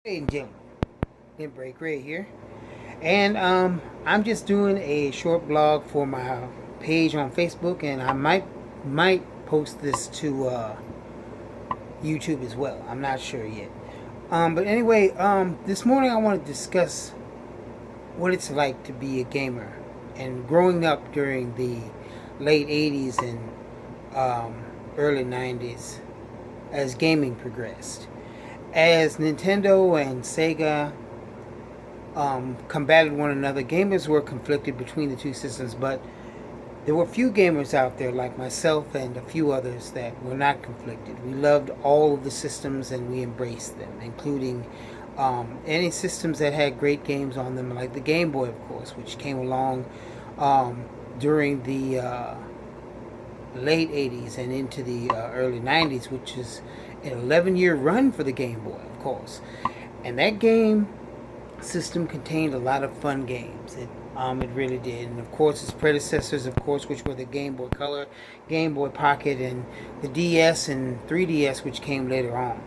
Ladies and gentlemen, Lynn Break Ray here, and I'm just doing a short blog for my page on Facebook, and I might post this to YouTube as well. I'm not sure yet. But anyway, this morning I want to discuss what it's like to be a gamer and growing up during the late '80s and early '90s as gaming progressed. As Nintendo and Sega combated one another, gamers were conflicted between the two systems, but there were few gamers out there like myself and a few others that were not conflicted. We loved all of the systems and we embraced them, including any systems that had great games on them, like the Game Boy, of course, which came along during the late 80s and into the early 90s, which is an 11-year run for the Game Boy, of course. And that game system contained a lot of fun games. It really did. And of course, its predecessors, of course, which were the Game Boy Color, Game Boy Pocket, and the DS and 3DS, which came later on.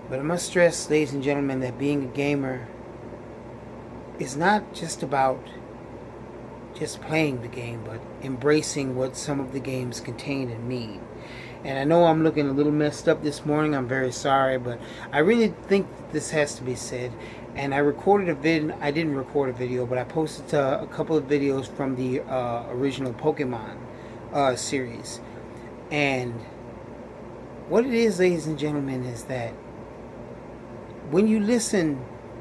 But I must stress, ladies and gentlemen, that being a gamer is not just about just playing the game, but embracing what some of the games contain and mean. And I know I'm looking a little messed up this morning. I'm very sorry, but I really think that this has to be said. And I recorded a vid. I didn't record a video, but I posted a couple of videos from the original Pokemon series. And what it is, ladies and gentlemen, is that when you listen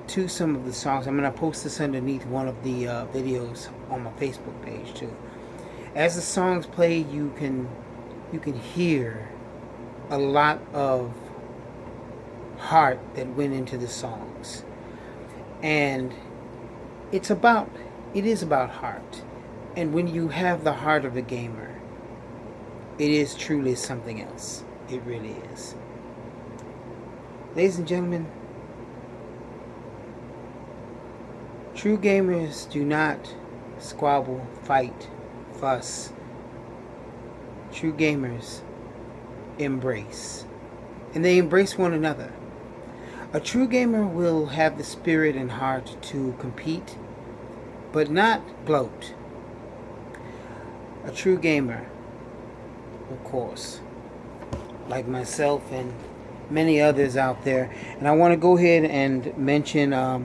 to some of the songs, I'm going to post this underneath one of the videos on my Facebook page too. As the songs play, you can hear a lot of heart that went into the songs, and it is about heart. And when you have the heart of a gamer, it is truly something else. It really is. Ladies and gentlemen, true gamers do not squabble, fight, fuss. True gamers embrace. And they embrace one another. A true gamer will have the spirit and heart to compete, but not gloat. A true gamer, of course, like myself and many others out there. And I want to go ahead and mention a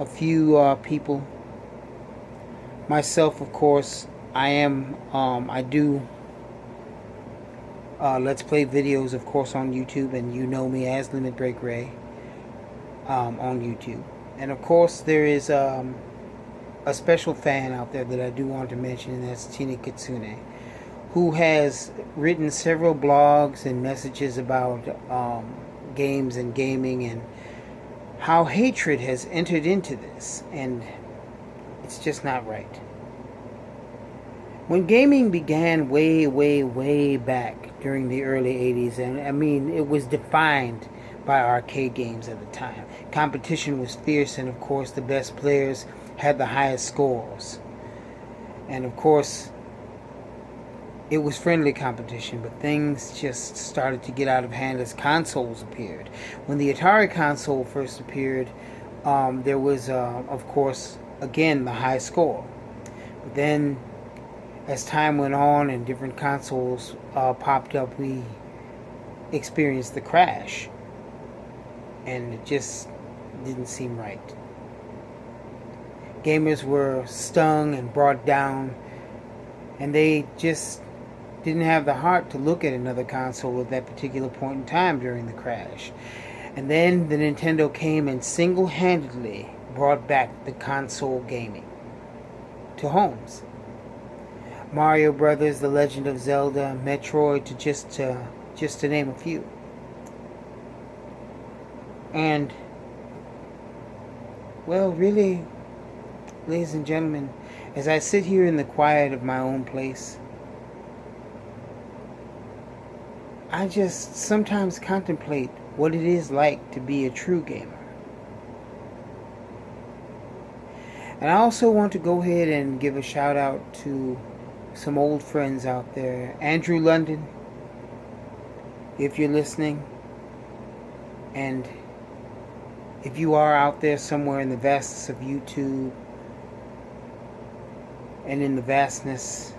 few people. Myself, of course, I do Let's Play videos, of course, on YouTube, and you know me as Limit Break Ray on YouTube. And of course, there is a special fan out there that I do want to mention, and that's Tina Kitsune, who has written several blogs and messages about games and gaming and how hatred has entered into this, and it's just not right. When gaming began way back during the early 80s, and I mean, it was defined by arcade games at the time. Competition was fierce, and of course, the best players had the highest scores. And of course, it was friendly competition, but things just started to get out of hand as consoles appeared. When the Atari console first appeared, there was, of course, again, the high score. But then, as time went on and different consoles popped up, we experienced the crash. And it just didn't seem right. Gamers were stung and brought down, and they just didn't have the heart to look at another console at that particular point in time during the crash. And then the Nintendo came and single-handedly brought back the console gaming to homes. Mario Brothers, The Legend of Zelda, Metroid, just to name a few. And, well, really, ladies and gentlemen, as I sit here in the quiet of my own place, I just sometimes contemplate what it is like to be a true gamer. And I also want to go ahead and give a shout out to some old friends out there. Andrew London, if you're listening, and If you are out there somewhere in the vastness of YouTube and in the vastness,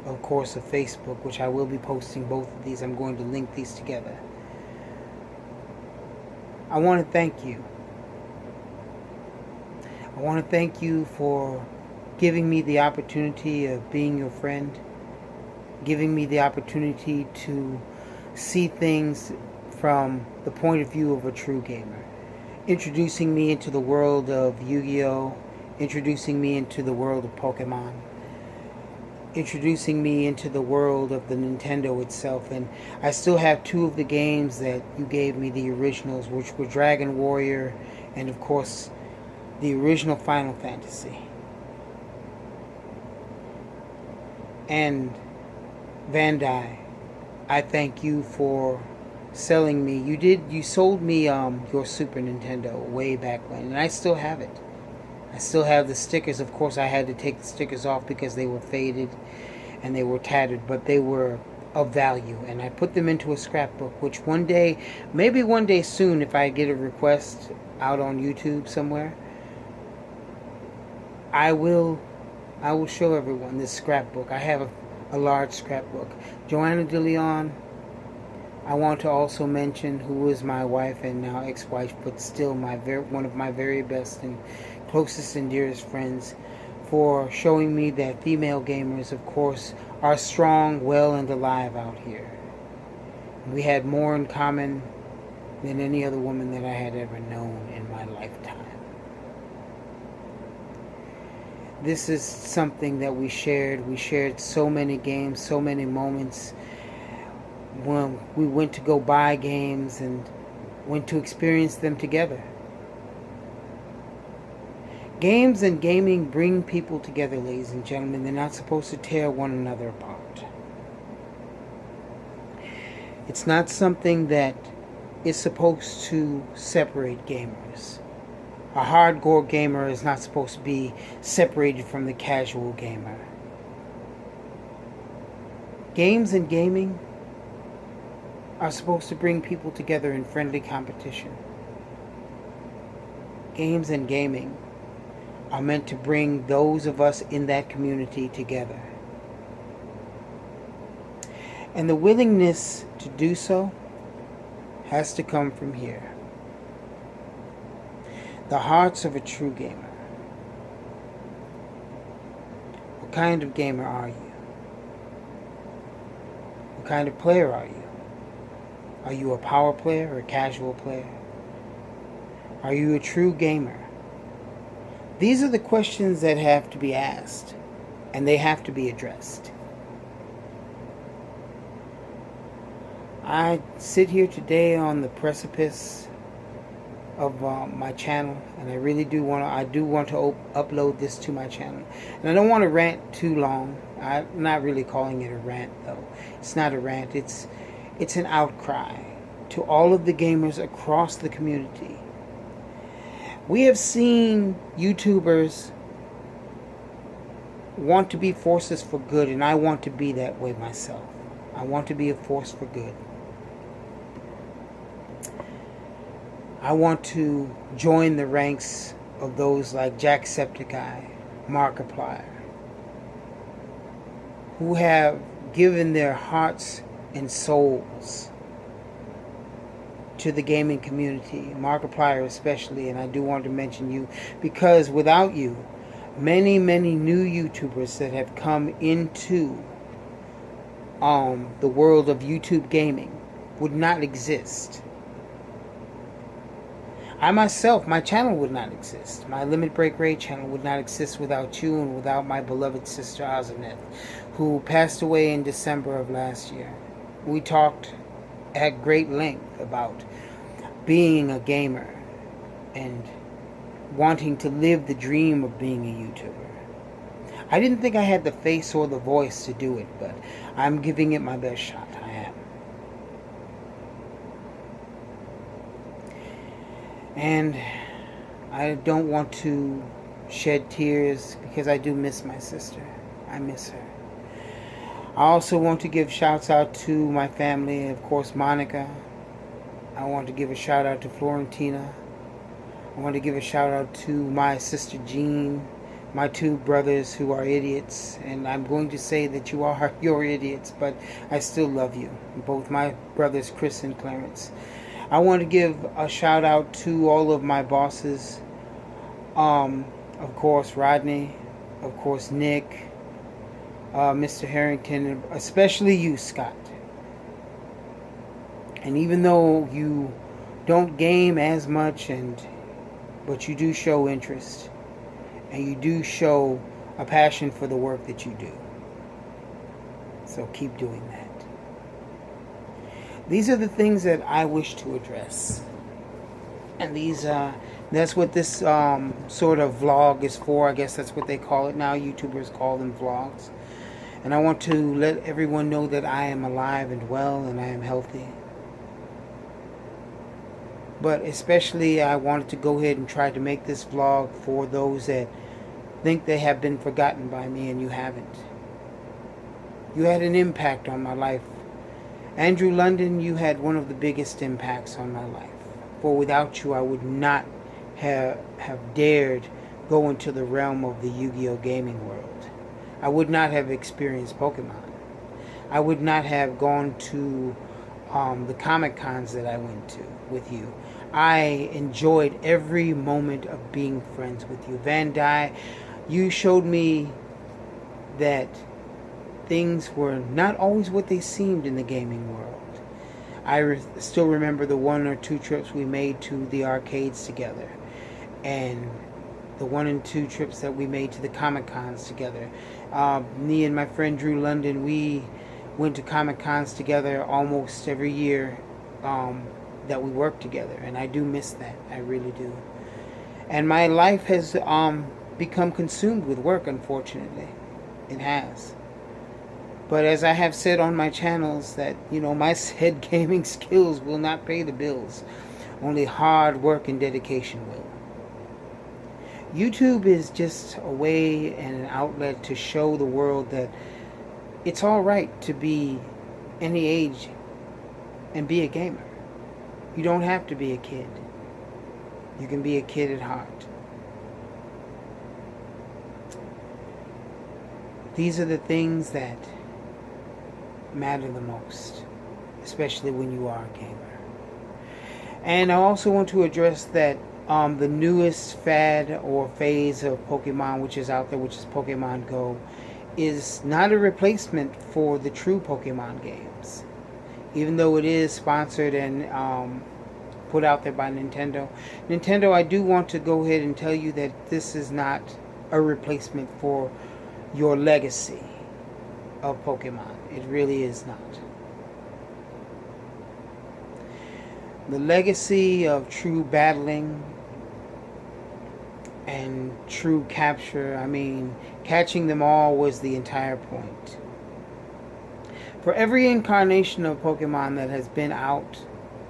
of course, of Facebook, which I will be posting both of these, I'm going to link these together. I want to thank you. I want to thank you for giving me the opportunity of being your friend, giving me the opportunity to see things from the point of view of a true gamer, introducing me into the world of Yu-Gi-Oh!, introducing me into the world of Pokemon, introducing me into the world of the Nintendo itself. And I still have two of the games that you gave me, the originals, which were Dragon Warrior and, of course, the original Final Fantasy. And Bandai, I thank you for selling me. You sold me your Super Nintendo way back when, and I still have it. I still have the stickers. Of course, I had to take the stickers off because they were faded and they were tattered, but they were of value, and I put them into a scrapbook, which one day, maybe one day soon, if I get a request out on YouTube somewhere, I will show everyone this scrapbook. I have a large scrapbook. Joanna De Leon, I want to also mention, who is my wife and now ex-wife, but still one of my very best and closest and dearest friends, for showing me that female gamers, of course, are strong, well, and alive out here. We had more in common than any other woman that I had ever known in my lifetime. This is something that we shared. We shared so many games, so many moments when we went to go buy games and went to experience them together. Games and gaming bring people together, ladies and gentlemen. They're not supposed to tear one another apart. It's not something that is supposed to separate gamers. A hardcore gamer is not supposed to be separated from the casual gamer. Games and gaming are supposed to bring people together in friendly competition. Games and gaming are meant to bring those of us in that community together. And the willingness to do so has to come from here. The hearts of a true gamer. What kind of gamer are you? What kind of player are you? Are you a power player or a casual player? Are you a true gamer? These are the questions that have to be asked, and they have to be addressed. I sit here today on the precipice of my channel, and I really do want to upload this to my channel. And I don't want to rant too long. I'm not really calling it a rant, though. It's not a rant. It's an outcry to all of the gamers across the community. We have seen YouTubers want to be forces for good, and I want to be that way myself. I want to be a force for good. I want to join the ranks of those like Jacksepticeye, Markiplier, who have given their hearts and souls to the gaming community, Markiplier especially, and I do want to mention you because without you, many new YouTubers that have come into the world of YouTube gaming would not exist. I myself, my channel would not exist. My Limit Break Raid channel would not exist without you and without my beloved sister Azanet, who passed away in December of last year. We talked at great length about being a gamer and wanting to live the dream of being a YouTuber. I didn't think I had the face or the voice to do it, but I'm giving it my best shot. I am. And I don't want to shed tears because I do miss my sister. I miss her. I also want to give shouts out to my family, of course, Monica, I want to give a shout out to Florentina. I want to give a shout out to my sister Jean, my two brothers who are idiots, and I'm going to say that you're idiots, but I still love you. Both my brothers, Chris and Clarence. I want to give a shout out to all of my bosses. Of course, Rodney, of course, Nick, Mr. Harrington, especially you, Scott. And even though you don't game as much, but you do show interest, and you do show a passion for the work that you do. So keep doing that. These are the things that I wish to address. And that's what this sort of vlog is for. I guess that's what they call it now. YouTubers call them vlogs. And I want to let everyone know that I am alive and well and I am healthy. But especially I wanted to go ahead and try to make this vlog for those that think they have been forgotten by me, and you haven't. You had an impact on my life. Andrew London, you had one of the biggest impacts on my life. For without you, I would not have dared go into the realm of the Yu-Gi-Oh! Gaming world. I would not have experienced Pokemon. I would not have gone to the Comic Cons that I went to with you. I enjoyed every moment of being friends with you. Van Dyke, you showed me that things were not always what they seemed in the gaming world. I still remember the 1 or 2 trips we made to the arcades together, and the 1 and 2 trips that we made to the Comic Cons together. Me and my friend Drew London, we went to Comic Cons together almost every year that we worked together, and I do miss that. I really do. And my life has become consumed with work, unfortunately. It has. But as I have said on my channels, that, my said gaming skills will not pay the bills. Only hard work and dedication will. YouTube is just a way and an outlet to show the world that it's alright to be any age and be a gamer. You don't have to be a kid. You can be a kid at heart. These are the things that matter the most, especially when you are a gamer. And I also want to address that the newest fad or phase of Pokemon which is out there, which is Pokemon Go, is not a replacement for the true Pokemon games. Even though it is sponsored and put out there by Nintendo. Nintendo, I do want to go ahead and tell you that this is not a replacement for your legacy of Pokemon. It really is not. The legacy of true battling and true capture, catching them all was the entire point. For every incarnation of Pokemon that has been out,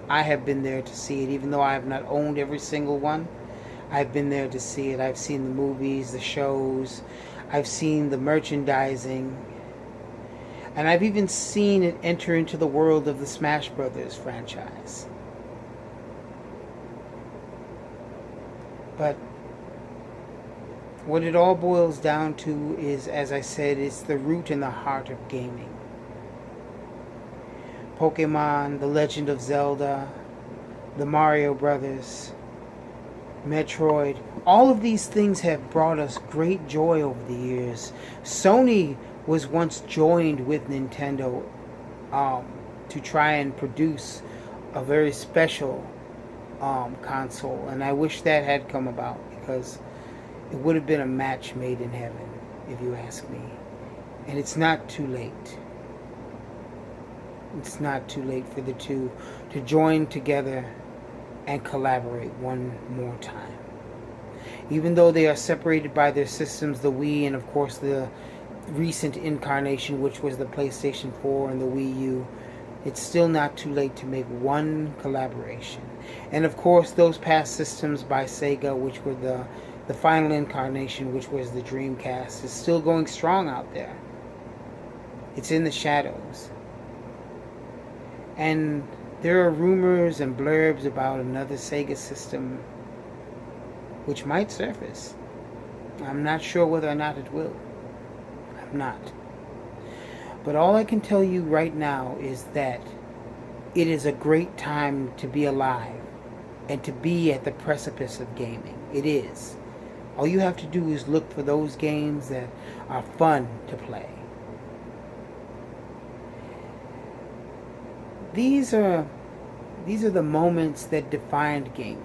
I have been there to see it. Even though I have not owned every single one, I've been there to see it. I've seen the movies, the shows, I've seen the merchandising, and I've even seen it enter into the world of the Smash Brothers franchise. But what it all boils down to is, as I said, it's the root and the heart of gaming. Pokemon, The Legend of Zelda, the Mario Brothers, Metroid, all of these things have brought us great joy over the years. Sony was once joined with Nintendo to try and produce a very special console, and I wish that had come about, because it would have been a match made in heaven, if you ask me. And it's not too late. It's not too late for the two to join together and collaborate one more time. Even though they are separated by their systems, the Wii and of course the recent incarnation, which was the PlayStation 4 and the Wii U, it's still not too late to make one collaboration. And of course those past systems by Sega, which were the final incarnation, which was the Dreamcast, is still going strong out there. It's in the shadows. And There are rumors and blurbs about another Sega system which might surface. I'm not sure whether or not it will. I'm not. But all I can tell you right now is that it is a great time to be alive and to be at the precipice of gaming. It is. All you have to do is look for those games that are fun to play. These are the moments that defined gaming.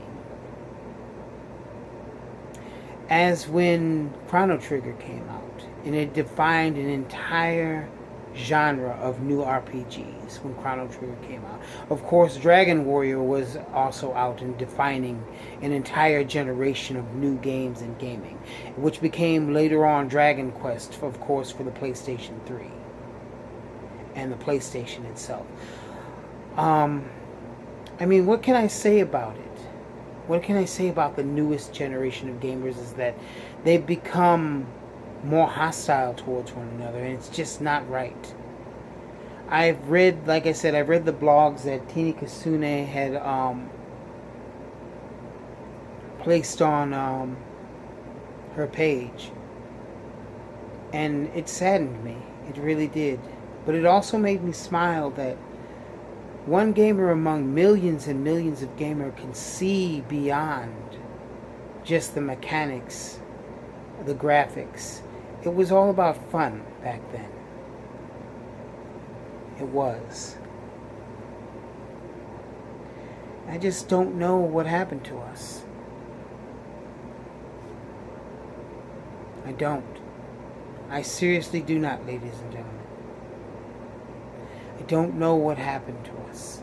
As when Chrono Trigger came out, and it defined an entire genre of new RPGs when Chrono Trigger came out. Of course, Dragon Warrior was also out and defining an entire generation of new games in gaming, which became later on Dragon Quest, of course, for the PlayStation 3 and the PlayStation itself. I mean, what can I say about it? What can I say about the newest generation of gamers is that they've become more hostile towards one another, and it's just not right. I've read, like I said, I've read the blogs that Tini Kasune had placed on her page, and it saddened me. It really did. But it also made me smile that one gamer among millions and millions of gamers can see beyond just the mechanics, the graphics. It was all about fun back then. It was. I just don't know what happened to us. I don't. I seriously do not, ladies and gentlemen. I don't know what happened to us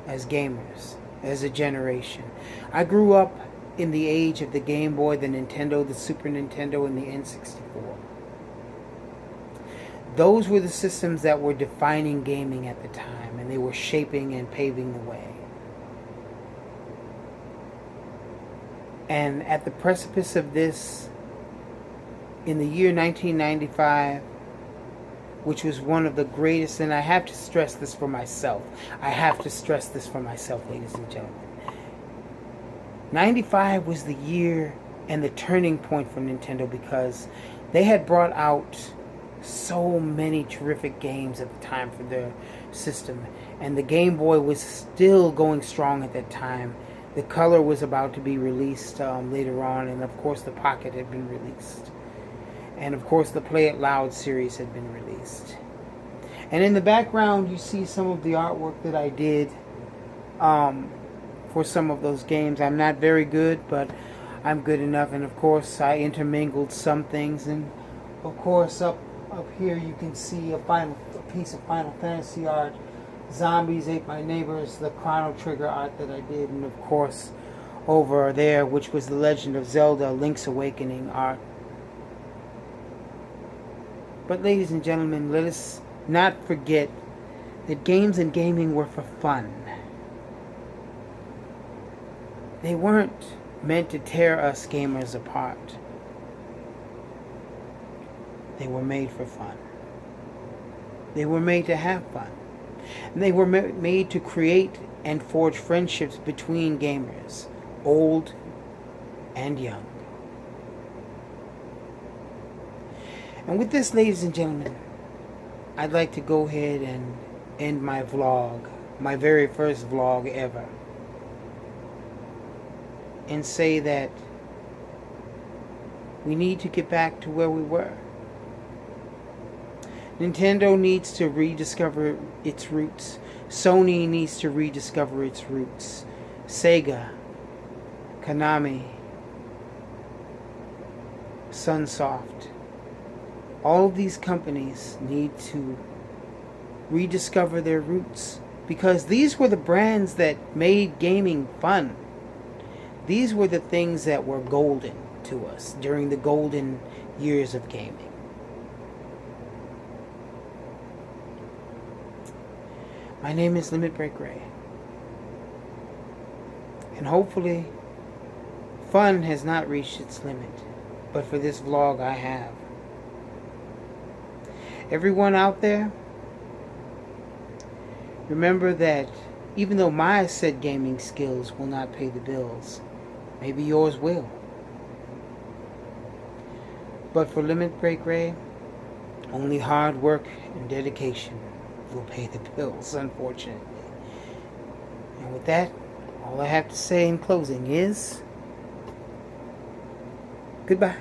as gamers, as a generation. I grew up in the age of the Game Boy, the Nintendo, the Super Nintendo, and the N64. Those were the systems that were defining gaming at the time, and they were shaping and paving the way. And at the precipice of this, in the year 1995, which was one of the greatest, and I have to stress this for myself. I have to stress this for myself, ladies and gentlemen. 95 was the year and the turning point for Nintendo because they had brought out so many terrific games at the time for their system. And the Game Boy was still going strong at that time. The Color was about to be released later on, and of course the Pocket had been released. And of course the Play It Loud series had been released. And in the background you see some of the artwork that I did for some of those games. I'm not very good, but I'm good enough. And of course I intermingled some things. And of course up here you can see a piece of Final Fantasy art. Zombies Ate My Neighbors, the Chrono Trigger art that I did. And of course over there, which was the Legend of Zelda Link's Awakening art. But ladies and gentlemen, let us not forget that games and gaming were for fun. They weren't meant to tear us gamers apart. They were made for fun. They were made to have fun. And they were made to create and forge friendships between gamers, old and young. And with this, ladies and gentlemen, I'd like to go ahead and end my vlog, my very first vlog ever, and say that we need to get back to where we were. Nintendo needs to rediscover its roots. Sony needs to rediscover its roots. Sega, Konami, Sunsoft, all of these companies need to rediscover their roots, because these were the brands that made gaming fun. These were the things that were golden to us during the golden years of gaming. My name is Limit Break Ray, and hopefully fun has not reached its limit, but for this vlog I have. Everyone out there, remember that Even though my said gaming skills will not pay the bills, maybe yours will. But for Limit Break Ray, only hard work and dedication will pay the bills, unfortunately. And with that, all I have to say in closing is goodbye.